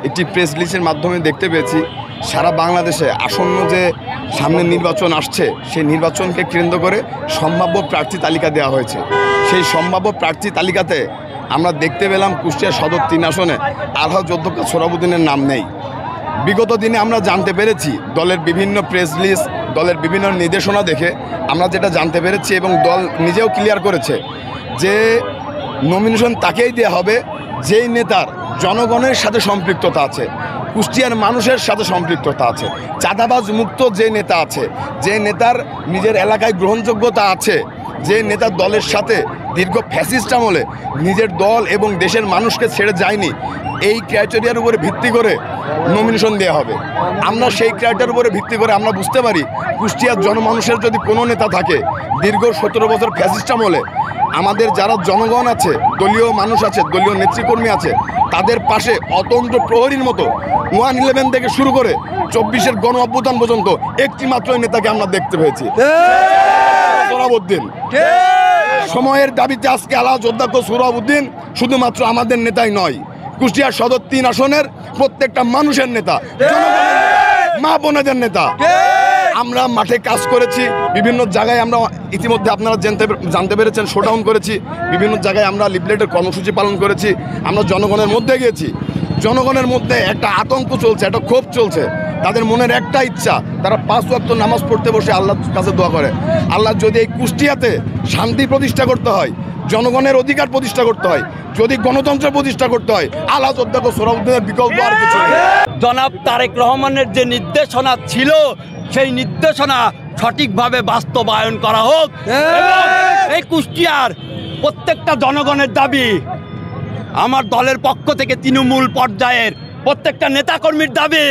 একটি প্রেস রিলিজের মাধ্যমে দেখতে পেয়েছি সারা বাংলাদেশে আসন্ন যে সামনে নির্বাচন আসছে সেই নির্বাচনকে কেন্দ্র করে সম্ভাব্য প্রার্থী তালিকা দেওয়া হয়েছে। সেই সম্ভাব্য প্রার্থী তালিকাতে আমরা দেখতে পেলাম কুষ্টিয়া সদর 3 আসনে আলহাজ অধ্যক্ষ সোহরাবউদ্দিনের নাম নেই। বিগত দিনে আমরা জানতে পেরেছি দলের বিভিন্ন প্রেস রিলিজ, দলের বিভিন্ন নির্দেশনা দেখে আমরা যেটা জানতে পেরেছি এবং দল নিজেও ক্লিয়ার করেছে যে নমিনেশন তাকেই দেওয়া হবে যেই নেতার জনগণের সাথে সম্পৃক্ততা আছে, কুষ্টিয়ার মানুষের সাথে সম্পৃক্ততা আছে, চাঁদাবাজ মুক্ত যে নেতা আছে, যে নেতার নিজের এলাকায় গ্রহণযোগ্যতা আছে, যে নেতার দলের সাথে দীর্ঘ ফ্যাসিস্ট আমলে নিজের দল এবং দেশের মানুষকে ছেড়ে যায়নি, এই ক্রাইটেরিয়ার উপরে ভিত্তি করে নমিনেশন দেওয়া হবে। আমরা সেই ক্রাইটেরিয়ার উপরে ভিত্তি করে আমরা বুঝতে পারি কুষ্টিয়ার জনমানুষের যদি কোনো নেতা থাকে দীর্ঘ 17 বছর ফ্যাসিস্ট আমলে আমাদের যারা জনগণ আছে, দলীয় মানুষ আছে, দলীয় নেতৃকর্মী আছে, তাদের পাশে অতন্ত্র প্রহরীর মতো 111 থেকে শুরু করে 24-এর গণ অভ্যুত্থান পর্যন্ত একটি মাত্র নেতাকে আমরা দেখতে পেয়েছি, সোহরাবউদ্দিন। সময়ের দাবিতে আজকে আলহাজ অধ্যক্ষ সোহরাবউদ্দিন শুধুমাত্র আমাদের নেতাই নয়, কুষ্টিয়া সদর 3 আসনের প্রত্যেকটা মানুষের নেতা, মা বোনেদের নেতা। আমরা মাঠে কাজ করেছি, বিভিন্ন জায়গায় আমরা ইতিমধ্যে আপনারা জানতে পেরেছেন শোডাউন করেছি, বিভিন্ন জায়গায় আমরা লিফলেটের কর্মসূচি পালন করেছি, আমরা জনগণের মধ্যে গিয়েছি। জনগণের মধ্যে একটা আতঙ্ক চলছে, একটা ক্ষোভ চলছে, তাদের মনের একটা ইচ্ছা, তারা 5 ওয়াক্ত নামাজ পড়তে বসে আল্লাহর কাছে দোয়া করে, আল্লাহ যদি এই কুষ্টিয়াতে শান্তি প্রতিষ্ঠা করতে হয়, জনগণের অধিকার প্রতিষ্ঠা করতে হয়, যদি গণতন্ত্র প্রতিষ্ঠা করতে হয়, আলহাজ অধ্যক্ষ সোহরাবউদ্দিনের বিকল্প আর কিছু নেই। জনাব তারেক রহমানের যে নির্দেশনা ছিল সেই নির্দেশনা সঠিকভাবে বাস্তবায়ন করা হোক। এই কুষ্টিয়ার প্রত্যেকটা জনগণের দাবি, আমার দলের পক্ষ থেকে তৃণমূল পর্যায়ের প্রত্যেকটা নেতাকর্মীর দাবি,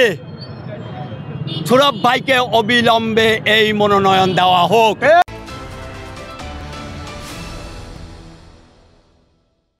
সোহরাব ভাইকে অবিলম্বে এই মনোনয়ন দেওয়া হোক।